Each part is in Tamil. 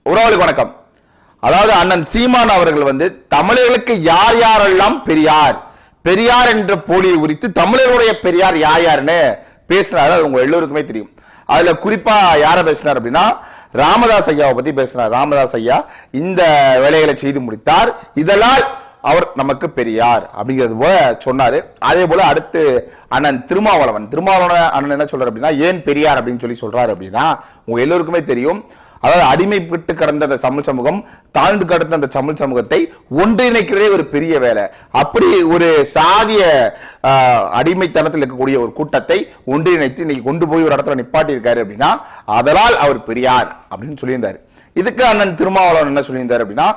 உறவுகளுக்கு வணக்கம். அதாவது அண்ணன் சீமான் அவர்கள் வந்து தமிழர்களுக்கு யார் யாரெல்லாம் பெரியார் பெரியார் என்ற போலியை குறித்து தமிழர்களுடைய பெரியார் யார் யாருன்னு பேசினாரு. அது உங்க எல்லோருக்குமே தெரியும். அதுல குறிப்பா யார பேசினார் அப்படின்னா ராமதாஸ் ஐயாவை பத்தி பேசினார். ராமதாஸ் ஐயா இந்த வேலைகளை செய்து முடித்தார், இதனால் அவர் நமக்கு பெரியார் அப்படிங்கிறது போல சொன்னாரு. அதே போல அடுத்து அண்ணன் திருமாவளவன் அண்ணன் என்ன சொல்றாரு அப்படின்னா ஏன் பெரியார் அப்படின்னு சொல்லி சொல்றாரு அப்படின்னா உங்க எல்லோருக்குமே தெரியும். அதாவது அடிமைப்பட்டு கடந்த அந்த தமிழ் சமூகம், தாழ்ந்து கடந்த அந்த தமிழ் சமூகத்தை ஒன்றிணைக்கிறதே ஒரு பெரிய வேலை. அப்படி ஒரு சாதிய அடிமைத்தனத்தில் இருக்கக்கூடிய ஒரு கூட்டத்தை ஒன்றிணைத்து இன்னைக்கு கொண்டு போய் ஒரு இடத்துல நிப்பாட்டி இருக்காரு அப்படின்னா அதனால் அவர் பெரியார் அப்படின்னு சொல்லியிருந்தாரு. இதுக்கு அண்ணன் திருமாவளவன் என்ன சொல்லியிருந்தார் அப்படின்னா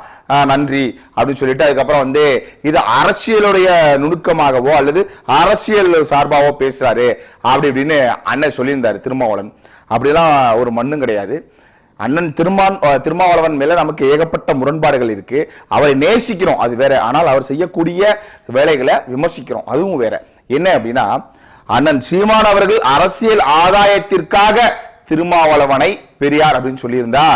நன்றி அப்படின்னு சொல்லிட்டு அதுக்கப்புறம் வந்து இது அரசியலுடைய நுணுக்கமாகவோ அல்லது அரசியல் சார்பாவோ பேசுறாரு அப்படி இப்படின்னு அண்ணன் சொல்லியிருந்தாரு திருமாவளவன். அப்படிலாம் ஒரு மண்ணும் கிடையாது. அண்ணன் திருமாவளவன் மேல நமக்கு ஏகப்பட்ட முரண்பாடுகள் இருக்கு. அவரை நேசிக்கிறோம், அது வேற. ஆனால் அவர் செய்யக்கூடிய வேலைகளை விமர்சிக்கிறோம், அதுவும் வேற. என்ன அப்படின்னா அண்ணன் சீமான் அவர்கள் அரசியல் ஆதாயத்திற்காக திருமாவளவனை பெரியார் அப்படின்னு சொல்லியிருந்தா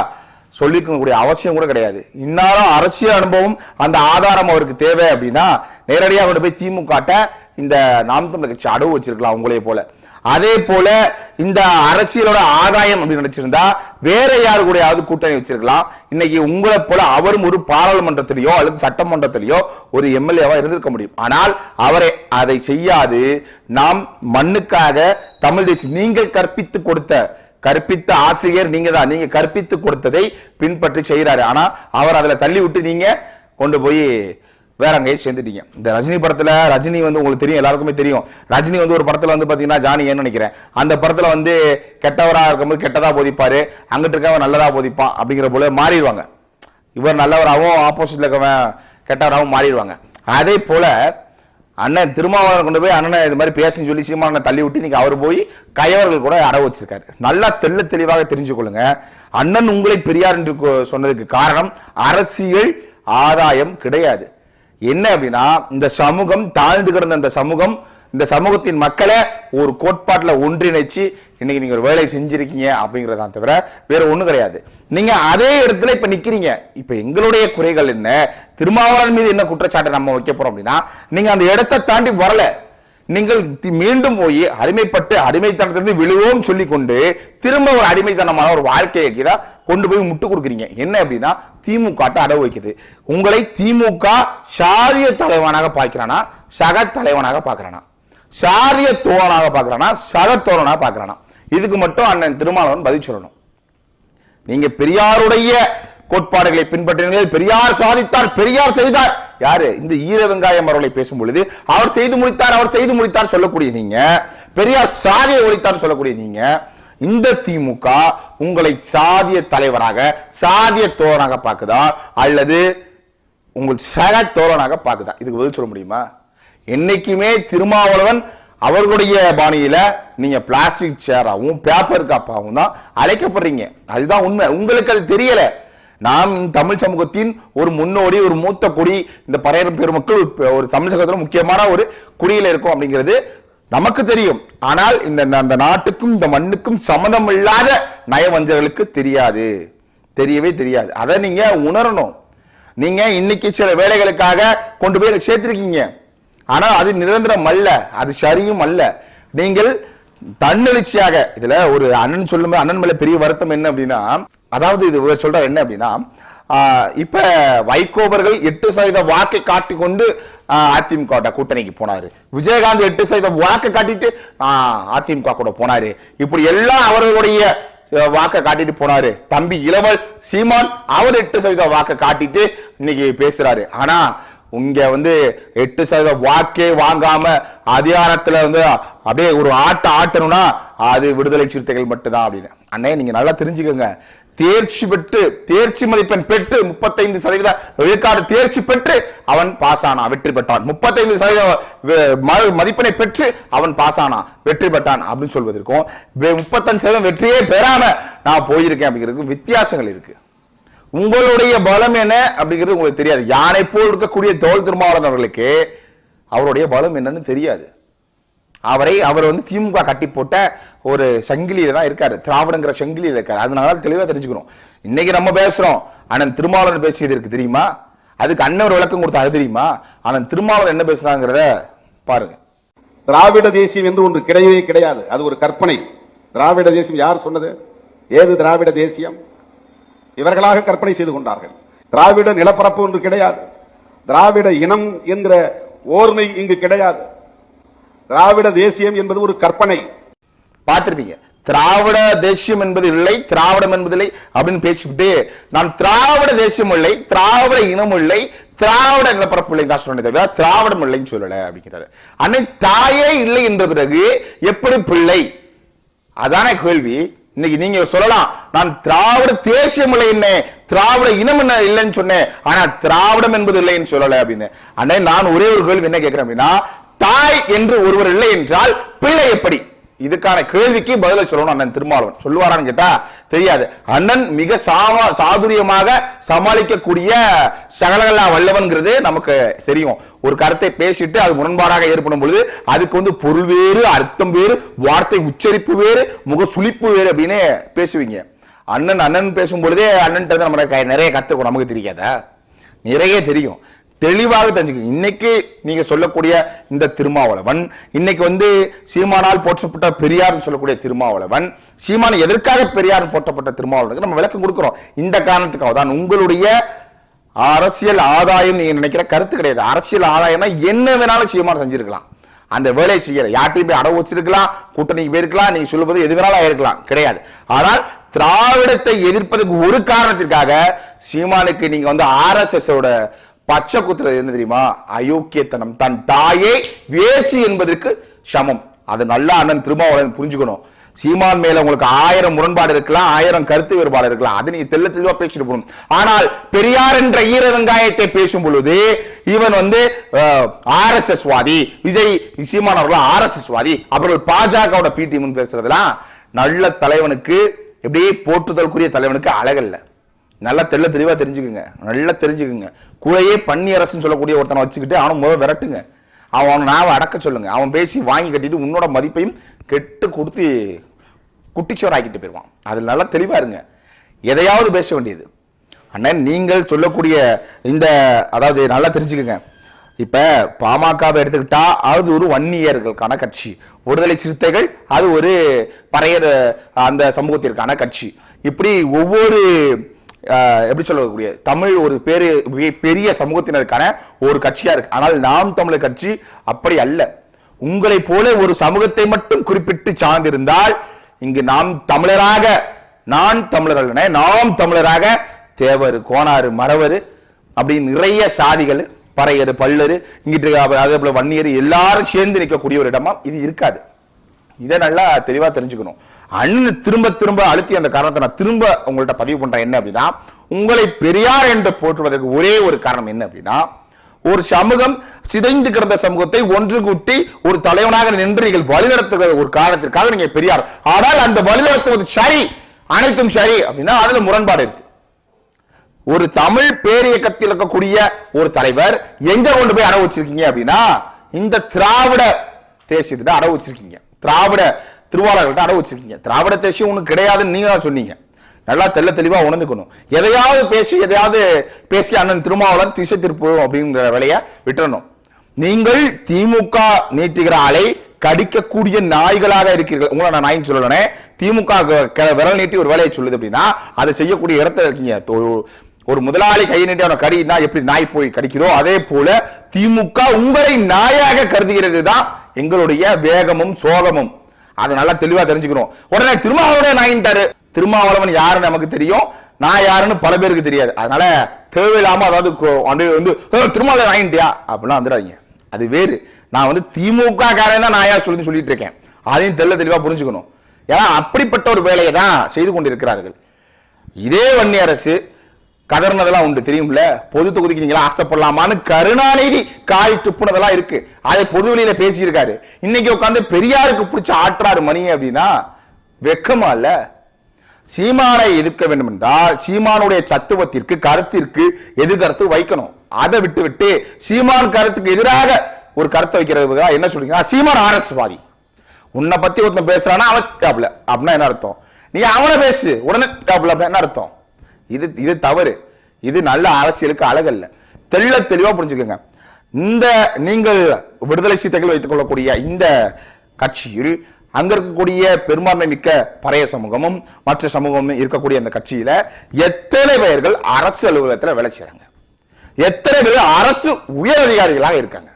சொல்லிக்கக்கூடிய அவசியம் கூட கிடையாது. இன்னாலும் அரசியல் அனுபவம் அந்த ஆதாரம் அவருக்கு தேவை அப்படின்னா நேரடியாக கொண்டு போய் திமுக இந்த நாம் தமிழர் கட்சி அடவு வச்சிருக்கலாம் உங்களே போல. அதே போல இந்த அரசியலோட ஆதாயம் அப்படின்னு நினைச்சிருந்தா வேற யாரு கூடயாவது கூட்டணி வச்சிருக்கலாம். இன்னைக்கு உங்களை போல அவரும் ஒரு பாராளுமன்றத்திலேயோ அல்லது சட்டமன்றத்திலேயோ ஒரு எம்எல்ஏவா இருந்திருக்க முடியும். ஆனால் அவரை அதை செய்யாது நாம் மண்ணுக்காக தமிழ் தேசியம் நீங்கள் கற்பித்த ஆசிரியர் நீங்க தான், நீங்க கற்பித்து கொடுத்ததை பின்பற்றி செய்யறாரு. ஆனா அவர் அதுல தள்ளி விட்டு நீங்க கொண்டு போய் வேற அங்கேயே சேர்ந்துட்டீங்க. இந்த ரஜினி படத்துல ரஜினி வந்து உங்களுக்கு தெரியும், எல்லாருக்குமே தெரியும். ரஜினி வந்து ஒரு படத்துல வந்து பாத்தீங்கன்னா ஜானி ஏன்னு நினைக்கிறேன், அந்த படத்துல வந்து கெட்டவரா இருக்கும்போது கெட்டதா போதிப்பாரு, அங்கிட்டு இருக்கவன் நல்லதா போதிப்பான் அப்படிங்கிற போல மாறிடுவாங்க. இவர் நல்லவராகவும் ஆப்போசிட்ல இருக்கவன் கெட்டவராகவும் மாறிடுவாங்க. அதே போல அண்ணன் திருமாவளவன் கொண்டு போய் அண்ணனை இது மாதிரி பேசுன்னு சொல்லி சீமான தள்ளி விட்டு நீங்க அவர் போய் கயவர்கள் கூட அட வச்சிருக்காரு. நல்லா தெளிவாக தெரிஞ்சுக்கொள்ளுங்க. அண்ணன் உங்களை பெரியார் என்று சொன்னதுக்கு காரணம் அரசியல் ஆதாயம் கிடையாது. என்ன அப்படின்னா இந்த சமூகம் தாழ்ந்து கிடந்த இந்த சமூகத்தின் மக்களை ஒரு கோட்பாட்டுல ஒன்றிணைச்சு இன்னைக்கு நீங்க ஒரு வேலை செஞ்சிருக்கீங்க அப்படிங்கறதான் தவிர வேற ஒண்ணும் கிடையாது. நீங்க அதே இடத்துல இப்ப நிக்கிறீங்க. இப்ப எங்களுடைய குறைகள் என்ன, திருமாவளவன் மீது என்ன குற்றச்சாட்டை நம்ம வைக்க போறோம் அப்படின்னா நீங்க அந்த இடத்தை தாண்டி வரல. நீங்கள் மீண்டும் போய் அடிமைத்தனத்திலிருந்து விழுவோம் சொல்லி கொண்டு திரும்ப ஒரு அடிமைத்தனமான ஒரு வாழ்க்கையை தான் கொண்டு போய் முட்டு கொடுக்குறீங்க. என்ன அப்படின்னா திமுக அடவு வைக்குது. உங்களை திமுக சாரிய தலைவனாக பார்க்கிறானா, சக தலைவனாக பார்க்கிறானா, சாரிய தோழனாக பார்க்கிறானா, சக தோழனாக பார்க்கிறானா, இதுக்கு மட்டும் அண்ணன் திருமாவளவன் பதில் சொல்லணும். நீங்க பெரியாருடைய கோட்பாடுகளை பின்பற்றினீர்கள், பெரியார் சாதித்தார், பெரியார் செய்தார். யாரு இந்த ஈர வெங்காயம் அவர்களை பேசும் பொழுது அவர் செய்து முடித்தார் சொல்லக்கூடிய நீங்க, பெரியார் சாதியை ஒழித்தார் சொல்லக்கூடிய நீங்க, இந்த திமுக உங்களை சாதிய தலைவராக சாதிய தோழனாக பார்க்குதா அல்லது உங்கள் சக தோழனாக பார்க்குதா? இதுக்கு பதில் சொல்ல முடியுமா? என்னைக்குமே திருமாவளவன் அவர்களுடைய பாணியில நீங்க பிளாஸ்டிக் சேராகவும் பேப்பர் காப்பாகவும் தான் அழைக்கப்படுறீங்க. அதுதான் உண்மை. உங்களுக்கு அது தெரியல. நாம் தமிழ் சமூகத்தின் ஒரு முன்னோடி, ஒரு மூத்த குடி, இந்த பறையர் பெருமக்கள் ஒரு தமிழ் சமூகத்தில் முக்கியமான ஒரு குடியில இருக்கும் அப்படிங்கிறது நமக்கு தெரியும். ஆனால் இந்த நாட்டுக்கும் இந்த மண்ணுக்கும் சம்மந்தம் இல்லாத நயவஞ்சர்களுக்கு தெரியவே தெரியாது. அதை நீங்க உணரணும். நீங்க இன்னைக்கு சில வேலைகளுக்காக கொண்டு போய் சேர்த்திருக்கீங்க. ஆனா அது நிரந்தரம் அல்ல, அது சரியும் அல்ல. நீங்கள் தன்னெழுச்சியாக இதுல ஒரு அண்ணன் மேல பெரிய வருத்தம் என்ன அப்படின்னா, அதாவது இது சொல்ற என்ன அப்படின்னா இப்ப வைகோவர்கள் 8% வாக்கை காட்டி கொண்டு அதிமுக கூட்டணிக்கு போனாரு. விஜயகாந்த் 8% வாக்கை காட்டிட்டு அதிமுக கூட போனாரு. இப்படி எல்லாம் அவர்களுடைய வாக்கை காட்டிட்டு போனாரு. தம்பி இளவல் சீமான் அவர் 8% வாக்கை காட்டிட்டு இன்னைக்கு பேசுறாரு. ஆனா இங்க வந்து 8% வாக்கே வாங்காம அதிகாரத்துல வந்து அப்படியே ஒரு ஆட்டணும்னா அது விடுதலை சிறுத்தைகள் மட்டும்தான் அப்படின்னு. அண்ணே நீங்க நல்லா தெரிஞ்சுக்கோங்க. தேர்ச்சி மதிப்பெண் பெற்று 35% விழுக்காடு தேர்ச்சி பெற்று அவன் பாஸ் ஆனா வெற்றி பெற்றான். 35% மதிப்பெண்ணை பெற்று அவன் பாஸ் ஆனா வெற்றி பெற்றான் அப்படின்னு சொல்வதற்கும் 35% வெற்றியே பெறாம நான் போயிருக்கேன் அப்படிங்கிறதுக்கு வித்தியாசங்கள் இருக்கு. உங்களுடைய பலம் என்ன அப்படிங்கிறது உங்களுக்கு தெரியாது. யானை போல் இருக்கக்கூடிய தோல் திருமாவளவன் அவர்களுக்கு அவருடைய பலம் என்னன்னு தெரியாது. அவர் வந்து திமுக கட்டி போட்ட ஒரு சங்கிலியில தான் இருக்காரு, திராவிடங்கிற சங்கிலியில இருக்காரு. அதனால தெளிவா தெரிஞ்சுக்கணும். இன்னைக்கு நம்ம பேசுறோம், அண்ணன் திருமாவளவன் பேசியது இருக்கு தெரியுமா, அதுக்கு அண்ணன் ஒரு விளக்கம் கொடுத்தா அது தெரியுமா, அண்ணன் திருமாவளவன் என்ன பேசுறாங்கிறத பாருங்க. திராவிட தேசியம் என்று ஒன்று கிடையவே கிடையாது, அது ஒரு கற்பனை. திராவிட தேசியம் யார் சொன்னது? ஏது திராவிட தேசியம்? இவர்களாக கற்பனை செய்து கொண்டார்கள். திராவிட நிலப்பரப்பு ஒன்று கிடையாது, திராவிட இனம் என்கிற ஓர்மை இங்கு கிடையாது. திராவிட தேசியம் என்பது ஒரு கற்பனை. பார்த்திருப்பீங்க, திராவிட தேசியம் என்பது இல்லை, திராவிடம் என்பது இல்லை அப்படின்னு பேசிவிட்டு நான் திராவிட தேசியம் இல்லை, திராவிட இனம் இல்லை, திராவிட நிலப்பரப்பு இல்லை தான் சொன்னேன் தவிர திராவிடம் இல்லைன்னு சொல்லல அப்படிங்கிறாரு. அன்னை தாயே இல்லை என்ற பிறகு எப்படி பிள்ளை? அதான கேள்வி. இன்னைக்கு நீங்க சொல்லலாம், நான் திராவிட தேசியம் இல்லை என்ன, திராவிட இனம் என்ன இல்லைன்னு சொன்னேன், ஆனா திராவிடம் என்பது இல்லைன்னு சொல்லல அப்படின்னு. அண்ணே நான் ஒரே ஒரு கேள்வி என்ன கேட்கிறேன் அப்படின்னா, தாய் என்று ஒருவர் இல்லை என்றால் பிள்ளை எப்படி? இதுக்கான கேள்விக்கு பதில சொல்லணும் அண்ணன் திருமாவளவன். சொல்லுவாரான்னு கேட்டா தெரியாது. அண்ணன் மிக சாதுரியமாக சமாளிக்கக்கூடிய சகலகலா வல்லவன்கிறது நமக்கு தெரியும். ஒரு கருத்தை பேசிட்டு அது முரண்பாடாக ஏற்படும் பொழுது அதுக்கு வந்து பொருள் வேறு, அர்த்தம் வேறு, வார்த்தை உச்சரிப்பு வேறு, முக சுளிப்பு வேறு அப்படின்னு பேசுவீங்க. அண்ணன் பேசும் பொழுதே அண்ணன் நம்ம நிறைய கத்துக்கணும். நமக்கு தெரியாதா? நிறைய தெரியும். தெளிவாக தெரிஞ்சுக்க. இன்னைக்கு நீங்க சொல்லக்கூடிய இந்த திருமாவளவன், இன்னைக்கு வந்து சீமானால் போற்றப்பட்ட பெரியார் சொல்லக்கூடிய திருமாவளவன், சீமான் எதற்காக பெரியார் போற்றப்பட்ட திருமாவளவனுக்கு நம்ம விளக்கம் கொடுக்கிறோம். இந்த காரணத்துக்காக தான். உங்களுடைய அரசியல் ஆதாயம் நீங்க நினைக்கிற கருத்து கிடையாது. அரசியல் ஆதாயம்னா என்ன வேணாலும் சீமான் செஞ்சிருக்கலாம், அந்த வேலையை செய்யற யார்ட்டையும் போய் அடவு வச்சிருக்கலாம், கூட்டணிக்கு போயிருக்கலாம், நீங்க சொல்லுவது எது வேணாலும் ஆயிருக்கலாம், கிடையாது. ஆனால் திராவிடத்தை எதிர்ப்பதற்கு ஒரு காரணத்திற்காக சீமானுக்கு நீங்க வந்து RSS ஓட பச்சை குத்துறது என்ன தெரியுமா? அயோக்கியத்தனம், தன் தாயை வேசி என்பதற்கு சமம். அது நல்லா அண்ணன் திருமாவளவன் புரிஞ்சுக்கணும். சீமான் மேல உங்களுக்கு 1000 முரண்பாடு இருக்கலாம், 1000 கருத்து வேறுபாடு இருக்கலாம், அது நீங்க தெளிவா பேசிட்டு போகணும். ஆனால் பெரியார் என்ற ஈர வெங்காயத்தை பேசும் பொழுது இவன் வந்து RSS வாதி, விஜய் சீமான் அவர்கள் RSS வாதி, அப்புறம் பாஜக பிடிஎம் பேசுறதுலாம் நல்ல தலைவனுக்கு, எப்படி போற்றுதலுக்குரிய தலைவனுக்கு அழகல்ல. நல்லா தெளிவா தெரிஞ்சுக்குங்க, நல்லா தெரிஞ்சுக்குங்க. கூடையே பன்னி அரசுன்னு சொல்லக்கூடிய ஒருத்தனை வச்சுக்கிட்டு அவனை முதல் விரட்டுங்க, அவன் நாவை அடக்க சொல்லுங்க. அவன் பேசி வாங்கி கட்டிட்டு உன்னோட மதிப்பையும் கெட்டு கொடுத்து குட்டிச்சோர் ஆக்கிட்டு போயிடுவான். அதில் நல்லா தெளிவா இருங்க. எதையாவது பேச வேண்டியது அண்ணன் நீங்கள் சொல்லக்கூடிய இந்த, அதாவது நல்லா தெரிஞ்சுக்குங்க. இப்ப பாமகவை எடுத்துக்கிட்டா அது ஒரு வன்னியர்களுக்கான கட்சி, விடுதலை சிறுத்தைகள் அது ஒரு பறையர் அந்த சமூகத்திற்கான கட்சி. இப்படி ஒவ்வொரு எப்படி சொல்லக்கூடிய தமிழ் ஒரு பெரிய சமூகத்தினருக்கான ஒரு கட்சியா இருக்கு. ஆனால் நாம் தமிழர் கட்சி அப்படி அல்ல. உங்களை போல ஒரு சமூகத்தை மட்டும் குறிப்பிட்டு சார்ந்திருந்தால் இங்கு நாம் தமிழராக, நான் தமிழர், நாம் தமிழராக தேவர், கோனாறு, மறவர் அப்படின்னு நிறைய சாதிகள், பறையரு, பல்லரு, இங்கிட்டு அதே போல வன்னியர் எல்லாரும் சேர்ந்து நிற்கக்கூடிய ஒரு இடமா இது இருக்காது. இதை நல்லா தெளிவா தெரிஞ்சுக்கணும். அண்ணன் திரும்ப அழுத்தி அந்த காரணத்தை நான் திரும்ப உங்கள்ட்ட பதிவு பண்றேன். என்ன அப்படின்னா, உங்களை பெரியார் என்று போற்றுவதற்கு ஒரே ஒரு காரணம் என்ன அப்படின்னா, ஒரு சமூகம் சிதைந்து கிடந்த சமூகத்தை ஒன்று கூட்டி ஒரு தலைவனாக நின்று நீங்கள் வழிநடத்துகிற ஒரு காரணத்திற்காக நீங்க பெரியார். ஆனால் அந்த வழிநடத்துவது சரி, அனைத்தும் சரி அப்படின்னா அதுல முரண்பாடு இருக்கு. ஒரு தமிழ் பேரியக்கத்தில் இருக்கக்கூடிய ஒரு தலைவர் எங்க கொண்டு போய் அடவு வச்சிருக்கீங்க அப்படின்னா, இந்த திராவிட தேசியத்தை அடவு வச்சிருக்கீங்க, திராவிட திருவாளர்கள்ட்ட அடவு வச்சிருக்கீங்க. திராவிட தேசியம் ஒண்ணு கிடையாதுன்னு நீங்க தான் சொன்னீங்க. நல்லா தெளிவா உணர்ந்துக்கணும். எதையாவது பேசி அண்ணன் திருமாவளவன் திசை திருப்பு அப்படிங்கிற வேலையை விட்டுறணும். நீங்கள் திமுக நீட்டுகிற ஆளை கடிக்கக்கூடிய நாய்களாக இருக்கிறீர்கள். உங்களை நான் நாயின்னு சொல்லலே, திமுக விரல் நீட்டி ஒரு வேலையை சொல்லுது அப்படின்னா அதை செய்யக்கூடிய இடத்துல இருக்கீங்க. ஒரு முதலாளி கை நீட்டி அவனை கடினா எப்படி நாய் போய் கடிக்குதோ அதே போல திமுக உங்களை நாயாக கருதுகிறது தான் எங்களுடைய வேகமும் சோகமும். அதை நல்லா தெளிவா தெரிஞ்சுக்கிறோம். உடனே திருமாவளவன் நாயின்ட்டாரு. திருமாவளவன் யாருன்னு நமக்கு தெரியும், நான் யாருன்னு பல பேருக்கு தெரியாது. அதனால தேவையில்லாம அதாவது வந்து திருமாவளவன் நாயின்ட்டியா அப்படிலாம் வந்துடாதீங்க. அது வேறு. நான் வந்து திமுக காரன் தான் நாயா சொல்லிட்டு இருக்கேன். அதையும் தெளிவா புரிஞ்சுக்கணும். ஏன்னா அப்படிப்பட்ட ஒரு வேலையை தான் செய்து கொண்டிருக்கிறார்கள். இதே வன்னி அரசு கதர்னதெல்லாம் உண்டு தெரியும்ல. பொது தொகுதிக்கு நீங்களா ஆசைப்படலாமான்னு கருணாநிதி காய் துப்புனதெல்லாம் இருக்கு. அதை பொது வெளியில பேசியிருக்காரு. இன்னைக்கு உட்காந்து பெரியாருக்கு பிடிச்ச ஆற்றாரு மணி அப்படின்னா வெக்கமா இல்ல? சீமானை எதிர்க்க வேண்டும் என்றால் சீமானுடைய தத்துவத்திற்கு, கருத்திற்கு எதிர்கருத்து வைக்கணும். அதை விட்டு சீமான் கருத்துக்கு எதிராக ஒரு கருத்தை வைக்கிறது என்ன சொல்றீங்க? சீமான் RSS வாதி. உன்னை பத்தி ஒருத்தன் பேசுறானா அவன் டாப்ல அப்படின்னா என்ன அர்த்தம்? நீ அவனை பேசு உடனே டாப்ல அப்படின்னா என்ன அர்த்தம்? இது தவறு. இது நல்ல அரசியலுக்கு அழகல்ல. தெளிவா புரிஞ்சுக்கோங்க. இந்த நீங்கள் விடுதலை சிறுத்தைகள் வைத்துக் கொள்ளக்கூடிய இந்த கட்சியில் அங்க இருக்கக்கூடிய பெரும்பான்மை மிக்க பழைய சமூகமும் மற்ற சமூகமும் இருக்கக்கூடிய அந்த கட்சியில எத்தனை பேர்கள் அரசு அலுவலகத்தில் வேலை செய்யறாங்க? எத்தனை பேர் அரசு உயர் அதிகாரிகளாக இருக்காங்க?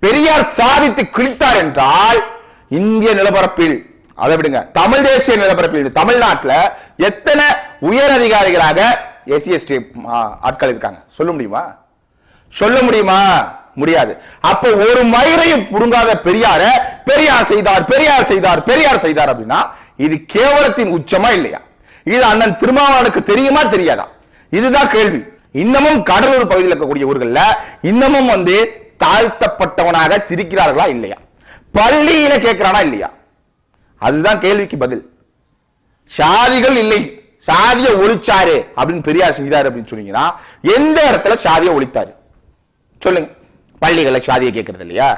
பெரியார் சாதித்து கிழித்தார் என்றால் இந்திய நிலப்பரப்பில், அதை விடுங்க, தமிழ் தேசிய நிலப்பரப்பில் தமிழ்நாட்டில் எத்தனை உயர் அதிகாரிகளாக SC/ST ஆட்கள் இருக்காங்க? சொல்ல முடியுமா? சொல்ல முடியுமா? முடியாது. அப்ப ஒரு மயிரையும் புடுங்காத பெரியார் செய்தார் அப்படின்னா இது கேவலத்தின் உச்சமா இல்லையா? இது அண்ணன் திருமாவளவனுக்கு தெரியுமா தெரியாதா? இதுதான் கேள்வி. இன்னமும் கடலூர் பகுதியில் இருக்கக்கூடிய ஊர்கள்ல இன்னமும் தாழ்த்தப்பட்டவனாக திரிக்கிறார்களா இல்லையா? பள்ளியில கேட்கிறானா இல்லையா? அதுதான் கேள்விக்கு பதில். சாதிகள் இல்லை, சாதிய ஒழிச்சாரு அப்படின்னு பெரியார் செய்தார் அப்படின்னு சொன்னீங்கன்னா எந்த இடத்துல சாதியை ஒழித்தாரு சொல்லுங்க? பள்ளிகளை சாதியை கேட்கறது இல்லையா?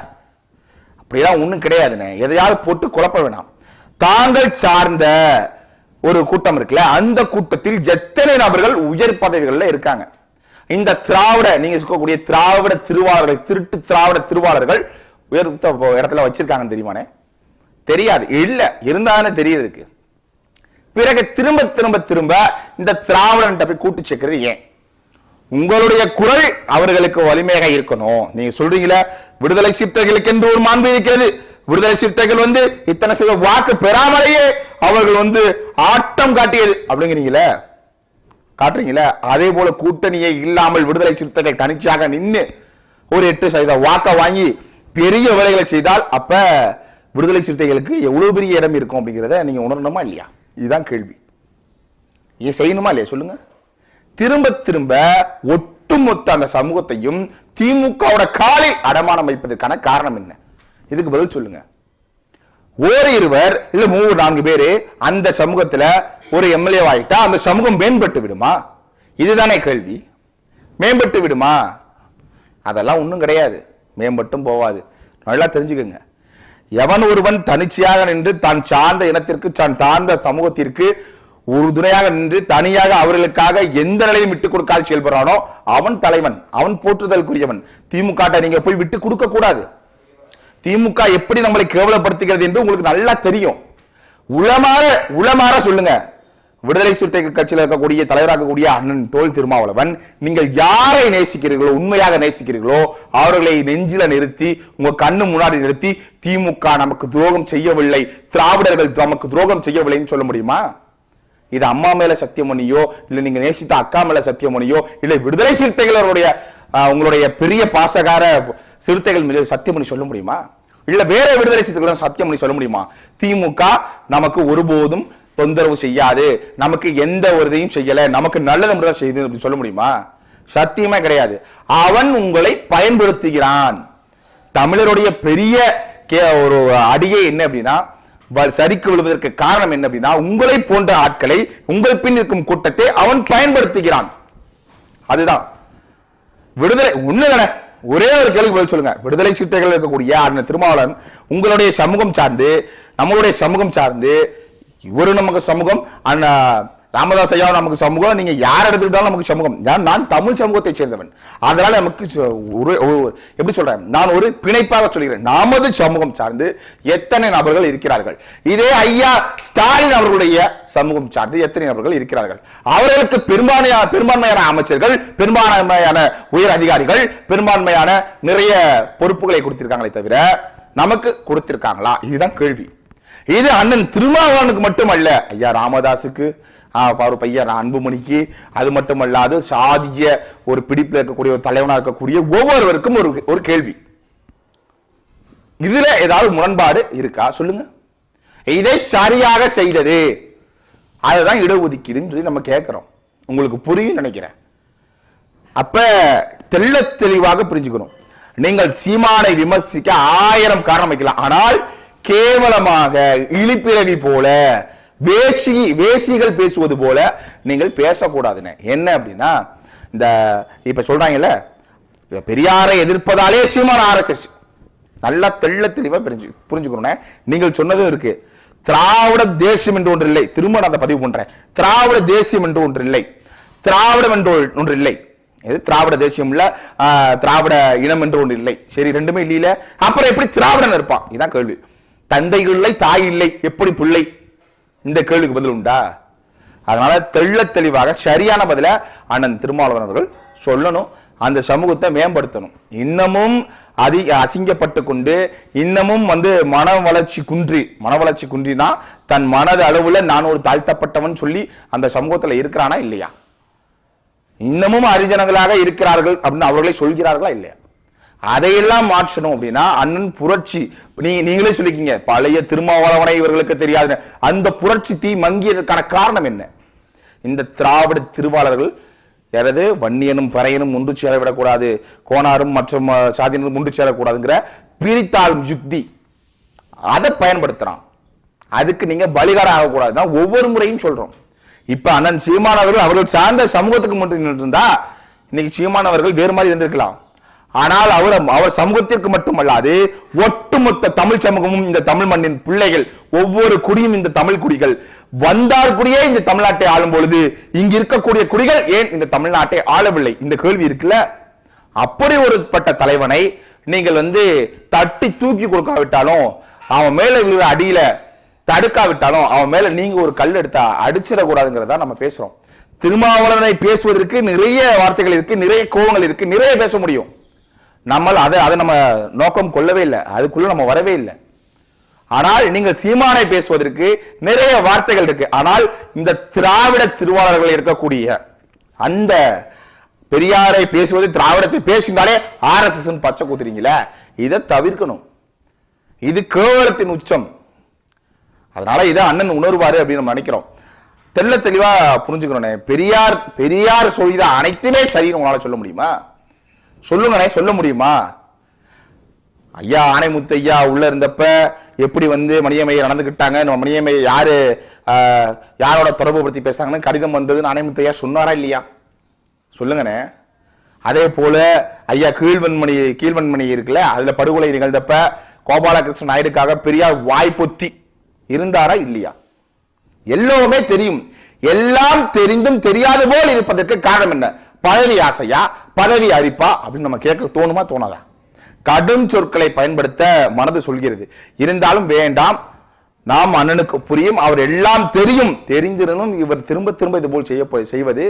அப்படிதான் ஒண்ணும் கிடையாதுன்னு எதையாவது போட்டு குழப்ப வேணாம். தாங்கள் சார்ந்த ஒரு கூட்டம் இருக்குல்ல, அந்த கூட்டத்தில் எத்தனை நபர்கள் உயர் பதவிகள்ல இருக்காங்க? இந்த நீங்க சொல்லக்கூடிய திராவிட திருவாளர்கள், திருட்டு திராவிட திருவாளர்கள் உயர் இடத்துல வச்சிருக்காங்கன்னு தெரியுமானே? தெரியாது. இல்ல இருந்தானே தெரியுதுக்கு. பிறகு திரும்ப திரும்ப திரும்ப இந்த திராவிடன் போய் கூட்டு சேர்க்கிறது ஏன்? உங்களுடைய குரல் அவர்களுக்கு வலிமையாக இருக்கணும். நீங்க சொல்றீங்களா விடுதலை சிறுத்தைகளுக்கு என்று ஒரு மாண்பு இருக்கிறது, விடுதலை சிறுத்தைகள் இத்தனை சில வாக்கு பெறாமலேயே அவர்கள் ஆட்டம் காட்டியது அப்படிங்கிறீங்களே, காட்டுறீங்களா? அதே போல கூட்டணியை இல்லாமல் விடுதலை சிறுத்தைகள் தனிச்சாக நின்று ஒரு 8% வாக்க வாங்கி பெரிய வேலைகளை செய்தால் அப்ப விடுதலை சிறுத்தைகளுக்கு எவ்வளவு பெரிய இடம் இருக்கும் அப்படிங்கிறத நீங்க உணரணுமா இல்லையா? இதுதான் கேள்வி. ஏன் செய்யணுமா இல்லையா சொல்லுங்க? திரும்ப திரும்ப ஒட்டுமொத்த அந்த சமூகத்தையும் திமுகவோட காலில் அடமானம் வைப்பதற்கான காரணம் என்ன? இதுக்கு பதில் சொல்லுங்க. ஒரு இருவர் இல்ல 3-4 பேரு அந்த சமூகத்துல ஒரு எம்எல்ஏ ஆயிட்டா அந்த சமூகம் மேம்பட்டு விடுமா? இதுதானே கேள்வி. மேம்பட்டு விடுமா? அதெல்லாம் ஒண்ணும் கிடையாது. மேம்பட்டும் போவாது. நல்லா தெரிஞ்சுக்கங்க. எவன் ஒருவன் தனிச்சையாக நின்று தான் சார்ந்த இனத்திற்கு தான் சார்ந்த சமூகத்திற்கு ஒரு துணையாக நின்று தனியாக அவர்களுக்காக எந்த நிலையும் விட்டுக் கொடுக்காது செயல்படுறானோ அவன் தலைவன், அவன் போற்றுதலுக்குரியவன். திமுக நீங்க போய் விட்டு கொடுக்க கூடாது. திமுக எப்படி நம்மளை கேவலப்படுத்துகிறது என்று உங்களுக்கு நல்லா தெரியும். உளமாற சொல்லுங்க. விடுதலை சிறுத்தைகள் கட்சியில் இருக்கக்கூடிய தலைவராக கூடிய அண்ணன் தோல் திருமாவளவன், நீங்கள் யாரை நேசிக்கிறீர்களோ, உண்மையாக நேசிக்கிறீர்களோ அவர்களை நெஞ்சில நிறுத்தி உங்க கண்ணு முன்னாடி நிறுத்தி திமுக நமக்கு துரோகம் செய்யவில்லை, திராவிடர்கள் நமக்கு துரோகம் செய்யவில்லைன்னு சொல்ல முடியுமா? இது அம்மா மேல சத்தியம் பண்ணியோ இல்ல நீங்க நேசித்த அக்கா மேல சத்தியம் பண்ணியோ இல்ல விடுதலை சிறுத்தைகளுடைய உங்களுடைய பெரிய பாசகார சிறுத்தைகள் மீது சத்தியம் பண்ணி சொல்ல முடியுமா? இல்ல வேற விடுதலை சிறுத்தைகளும் சத்தியம் பண்ணி சொல்ல முடியுமா? திமுக நமக்கு ஒருபோதும் தொந்தரவு செய்யாது, நமக்கு எந்த ஒரு இதையும் செய்யல, நமக்கு நல்லது மட்டும் செய்யுது அப்படி சொல்ல முடியுமா? சத்தியமே கிடையாது. அவன் உங்களை பயன்படுத்துகிறான். தமிழருடைய பெரிய ஒரு அடியே என்ன அப்படின்னா சரிக்கு விழுவதற்கு காரணம் என்ன அப்படின்னா உங்களை போன்ற ஆட்களை, உங்கள் பின் இருக்கும் கூட்டத்தை அவன் பயன்படுத்துகிறான். அதுதான் விடுதலை. ஒண்ணு ஒரே ஒரு கேள்வி பதில் சொல்லுங்க. விடுதலை சிறுத்தைகள் இருக்கக்கூடிய அண்ணன் திருமாவளவன் உங்களுடைய சமூகம் சார்ந்து, நம்மளுடைய சமூகம் சார்ந்து, இவரு நமக்கு சமூகம், அண்ணா ராமதாஸ் ஐயா நமக்கு சமூகம், நீங்க யார் எடுத்துக்கிட்டாலும் நமக்கு சமூகம். நான் தமிழ் சமூகத்தை சேர்ந்தவன், அதனால நமக்கு எப்படி சொல்றேன், நான் ஒரு பிணைப்பாக சொல்கிறேன். நமது சமூகம் சார்ந்து எத்தனை நபர்கள் இருக்கிறார்கள்? இதே ஐயா ஸ்டாலின் அவர்களுடைய சமூகம் சார்ந்து எத்தனை நபர்கள் இருக்கிறார்கள்? அவர்களுக்கு பெரும்பான்மையான அமைச்சர்கள், பெரும்பான்மையான உயர் அதிகாரிகள், பெரும்பான்மையான நிறைய பொறுப்புகளை கொடுத்திருக்காங்களே தவிர நமக்கு கொடுத்திருக்காங்களா? இதுதான் கேள்வி. இது அண்ணன் திருமாவளவனுக்கு மட்டுமல்ல, ஐயா ராமதாசுக்கு, பையன் அன்புமணிக்கு, அது மட்டுமல்லாது சாதிய ஒரு பிடிப்பில் இருக்கக்கூடிய ஒரு தலைவனா இருக்கக்கூடிய ஒவ்வொருவருக்கும் ஒரு கேள்வி. இதுல ஏதாவது முரண்பாடு இருக்கா சொல்லுங்க? இதை சரியாக செய்தது அதுதான் இடஒதுக்கீடுன்னு சொல்லி நம்ம கேட்கிறோம். உங்களுக்கு புரியும் நினைக்கிறேன். அப்ப தெளிவாக புரிஞ்சுக்கணும். நீங்கள் சீமானை விமர்சிக்க 1000 காரணம் வைக்கலாம், ஆனால் கேவலமாக இழிப்பிறவி போல வேசிகள் பேசுவது போல நீங்கள் பேசக்கூடாதுன்னு. என்ன அப்படின்னா இந்த இப்ப சொல்றாங்கல்ல பெரியாரை எதிர்ப்பதாலே சீமான் RSS, நல்லா தெள்ள தெளிவா புரிஞ்சுக்கணும். நீங்கள் சொன்னதும் இருக்கு, திராவிட தேசியம் என்று ஒன்று இல்லை. திரும்ப நான் அதை பதிவு பண்றேன். திராவிட தேசியம் என்று ஒன்று இல்லை, திராவிடம் என்று ஒன்று இல்லை. இது திராவிட தேசியம் இல்ல, திராவிட இனம் என்று ஒன்று இல்லை. சரி, ரெண்டுமே இல்ல, அப்புறம் எப்படி திராவிடன் இருப்பான்? இதான் கேள்வி. தந்தை இல்லை, தாய் இல்லை, எப்படி பிள்ளை? இந்த கேள்விக்கு பதில் உண்டா? அதனால தெள்ள தெளிவாக சரியான பதில அண்ணன் திருமாவளவன் அவர்கள் சொல்லணும். அந்த சமூகத்தை மேம்படுத்தணும். இன்னமும் அசிங்கப்பட்டு கொண்டு இன்னமும் மன வளர்ச்சி குன்றினா தன் மனது அளவுல நான் ஒரு தாழ்த்தப்பட்டவன் சொல்லி அந்த சமூகத்துல இருக்கிறானா இல்லையா? இன்னமும் அரிஜனங்களாக இருக்கிறார்கள் அப்படின்னு அவர்களே சொல்கிறார்களா இல்லையா? அதையெல்லாம் மாற்றணும் அப்படின்னா அண்ணன் புரட்சி. நீங்களே சொல்லிக்கீங்க, பழைய திருமாவளவனை இவர்களுக்கு தெரியாது. அந்த புரட்சி தீ மங்கியதற்கான காரணம் என்ன? இந்த திராவிட திருவாளர்கள் யாரது வன்னியனும் பறையனும் ஒன்று சேரவிடக்கூடாது, கோனாரும் மற்றும் சாதியினரும் ஒன்று சேரக்கூடாதுங்கிற பிரித்தாளும் யுக்தி அதை பயன்படுத்துறான். அதுக்கு நீங்க பலிகாரம் ஆகக்கூடாதுதான் ஒவ்வொரு முறையும் சொல்றோம். இப்ப அண்ணன் சீமான் அவர்கள் சார்ந்த சமூகத்துக்கு மட்டும் இருந்தா இன்னைக்கு சீமான் அவர்கள் வேறு மாதிரி இருந்திருக்கலாம். ஆனால் அவர் சமூகத்திற்கு மட்டுமல்லாது ஒட்டுமொத்த தமிழ் சமூகமும், இந்த தமிழ் மண்ணின் பிள்ளைகள், ஒவ்வொரு குடியும் இந்த தமிழ் குடிகள் வந்தால் கூடியே இந்த தமிழ்நாட்டை ஆளும் பொழுது இங்க இருக்கக்கூடிய குடிகள் ஏன் இந்த தமிழ்நாட்டை ஆளவில்லை? இந்த கேள்வி இருக்குல்ல. அப்படி ஒருப்பட்ட தலைவனை நீங்கள் தட்டி தூக்கி கொடுக்காவிட்டாலும், அவன் மேல விழுற அடியில தடுக்காவிட்டாலும், அவன் மேல நீங்க ஒரு கல் எடுத்தா அடிச்சிடக்கூடாதுங்கிறதா நம்ம பேசுறோம். திருமாவளவனை பேசுவதற்கு நிறைய வார்த்தைகள் இருக்கு, நிறைய கோபங்கள் இருக்கு, நிறைய பேச முடியும். அதை நம்ம நோக்கம் கொள்ளவே இல்லை, அதுக்குள்ள நம்ம வரவே இல்லை. ஆனால் நீங்கள் சீமானை பேசுவதற்கு நிறைய வார்த்தைகள் இருக்கு. ஆனால் இந்த திராவிட திருவாளர்கள் இருக்கக்கூடிய அந்த பெரியாரை பேசுவது, திராவிடத்தை பேசினாலே RSS பச்சை கூத்துறீங்களே, இதை தவிர்க்கணும். இது கேவலத்தின் உச்சம். அதனால இதை அண்ணன் உணர்வாரு அப்படின்னு நம்ம நினைக்கிறோம். தெள்ள தெளிவா புரிஞ்சுக்கணும். பெரியார் சொல்லித அனைத்துமே சரின்னு உங்களால சொல்ல முடியுமா? சொல்லுங்கண்ணே, சொல்ல முடியுமா? ஐயா ஆணைமுத்து ஐயா உள்ள இருந்தப்ப எப்படி மணியம்மையை நடந்துகிட்டாங்க, மணியம்மையை யாரோட தொடர்பு படுத்தி பேசுறாங்கன்னு கடிதம் வந்ததுன்னு ஆணைமுத்து ஐயா சொன்னாரா இல்லையா? சொல்லுங்கண்ணே. அதே போல ஐயா கீழ்வன்மணி இருக்குல்ல, அதுல படுகொலை நிகழ்ந்தப்ப கோபாலகிருஷ்ணன் நாயுடுக்காக பெரியார் வாய்ப்பொத்தி இருந்தாரா இல்லையா? எல்லோருமே தெரியும். எல்லாம் தெரிந்தும் தெரியாது போல் இருப்பதற்கு காரணம் என்ன? பதவி ஆசையா, பதவி அரிப்பா அப்படின்னு நம்ம கேட்க தோணுமா தோணாதா? கடும் சொற்களை பயன்படுத்த மனது சொல்கிறது. இருந்தாலும் வேண்டாம், நாம் அண்ணனுக்கு புரியும், அவர் எல்லாம் தெரிந்திருந்தும் இவர் திரும்ப திரும்ப இது போல் செய்வது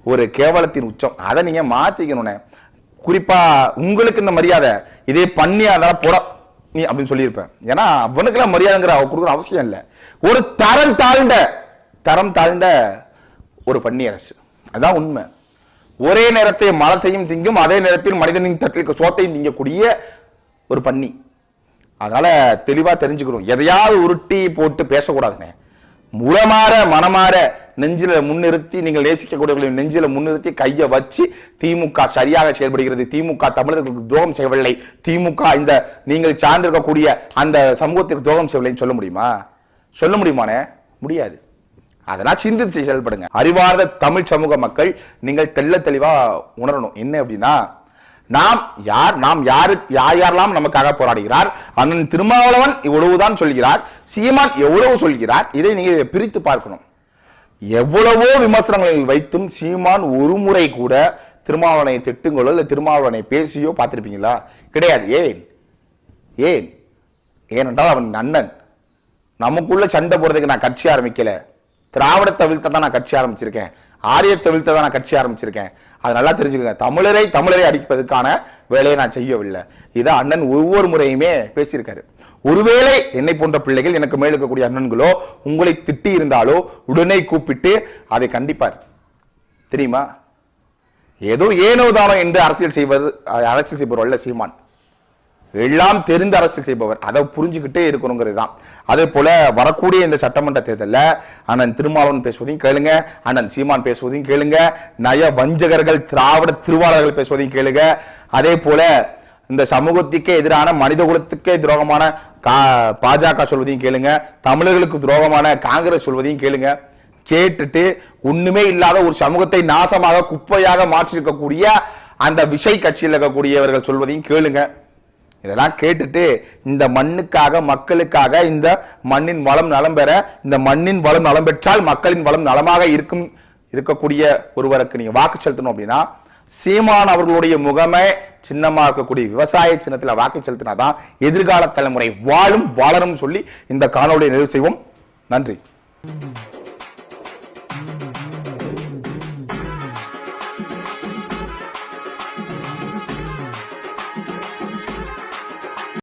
ஒரு கேவலத்தின் உச்சம். அதை நீங்க மாத்திக்கணும். குறிப்பா உங்களுக்கு இந்த மரியாதை இதே பண்ணியாதான் புற நீ அப்படின்னு சொல்லியிருப்பேன். ஏன்னா அவனுக்கு எல்லாம் மரியாதைங்கிற கொடுக்குற அவசியம் இல்லை. ஒரு தரம் தாழ்ந்த ஒரு பன்னி அரசு, அதான் உண்மை. ஒரே நேரத்தை மலத்தையும் திங்கும், அதே நேரத்தில் மனிதனின் தட்டில் சோத்தையும் திங்கக்கூடிய ஒரு பன்னி. அதனால தெளிவா தெரிஞ்சுக்கிறோம். எதையாவது உருட்டி போட்டு பேசக்கூடாதுன்னு, முறமாற மனமாற நெஞ்சில முன்னிறுத்தி, நீங்கள் நேசிக்கக்கூடிய நெஞ்சில முன்னிறுத்தி கையை வச்சு திமுக சரியாக செயல்படுகிறது, திமுக தமிழர்களுக்கு துரோகம் செய்யவில்லை, திமுக இந்த நீங்கள் சார்ந்திருக்கக்கூடிய அந்த சமூகத்திற்கு துரோகம் செய்யவில்லைன்னு சொல்ல முடியுமா? சொல்ல முடியுமானே? முடியாது. அதெல்லாம் சிந்தித்து செயல்படுங்க. அறிவார்ந்த தமிழ் சமூக மக்கள் நீங்கள் தெள்ள தெளிவா உணரணும். என்ன அப்படின்னா, நாம் யாரெல்லாம் நமக்காக போராடுகிறார், அண்ணன் திருமாவளவன் இவ்வளவுதான் சொல்கிறார், சீமான் எவ்வளவு சொல்கிறார், இதை நீங்க பிரித்து பார்க்கணும். எவ்வளவோ விமர்சனங்களை வைத்தும் சீமான் ஒரு முறை கூட திருமாவளவனை திட்டுங்களோ இல்ல திருமாவளவனை பேசியோ பார்த்திருப்பீங்களா? கிடையாது. ஏனென்றால் அவன் அண்ணன். நமக்குள்ள சண்டை போறதுக்கு நான் கட்சி ஆரம்பிக்கல. திராவிடத்தை வீழ்த்த தான் நான் கட்சி ஆரம்பிச்சிருக்கேன், ஆரியத்தை வீழ்த்த தான் நான் கட்சி ஆரம்பிச்சிருக்கேன். அது நல்லா தெரிஞ்சுக்கங்க. தமிழரை அடிப்பதற்கான வேலையை நான் செய்யவில்லை. இதை அண்ணன் ஒவ்வொரு முறையுமே பேசியிருக்காரு. ஒருவேளை என்னை போன்ற பிள்ளைகள், எனக்கு மேல் இருக்கக்கூடிய அண்ணன்களோ உங்களை திட்டி இருந்தாலோ உடனே கூப்பிட்டு அதை கண்டிப்பார். தெரியுமா? ஏனோ தானோ என்று அரசியல் செய்பவர் அல்ல சீமான். எல்லாம் தெரிந்த அரசியல் செய்பவர். அதை புரிஞ்சுக்கிட்டே இருக்கணுங்கிறது தான். அதே போல வரக்கூடிய இந்த சட்டமன்ற தேர்தலில் அண்ணன் திருமாவளவன் பேசுவதையும் கேளுங்க, அண்ணன் சீமான் பேசுவதையும் கேளுங்க, நய வஞ்சகர்கள் திராவிட திருவாளர்கள் பேசுவதையும் கேளுங்க. அதே போல இந்த சமூகத்துக்கே எதிரான, மனித குலத்துக்கே துரோகமான பாஜக சொல்வதையும் கேளுங்க, தமிழர்களுக்கு துரோகமான காங்கிரஸ் சொல்வதையும் கேளுங்க. கேட்டுட்டு ஒண்ணுமே இல்லாத ஒரு சமூகத்தை நாசமாக குப்பையாக மாற்றிருக்கக்கூடிய அந்த விஷய் கட்சியில் இருக்கக்கூடியவர்கள் சொல்வதையும் கேளுங்க. இதெல்லாம் கேட்டுட்டு இந்த மண்ணுக்காக மக்களுக்காக இந்த மண்ணின் வளம் நலம் பெற, இந்த மண்ணின் வளம் நலம் பெற்றால் மக்களின் வளம் நலமாக இருக்கக்கூடிய ஒருவருக்கு நீங்க வாக்கு செலுத்தணும் அப்படின்னா சீமான் அவர்களுடைய முகமே சின்னமா இருக்கக்கூடிய விவசாய சின்னத்துல வாக்கு செலுத்தினாதான் எதிர்கால தலைமுறை வாழும் வளரும் சொல்லி இந்த காணொலியை நிறைவு செய்வோம். நன்றி.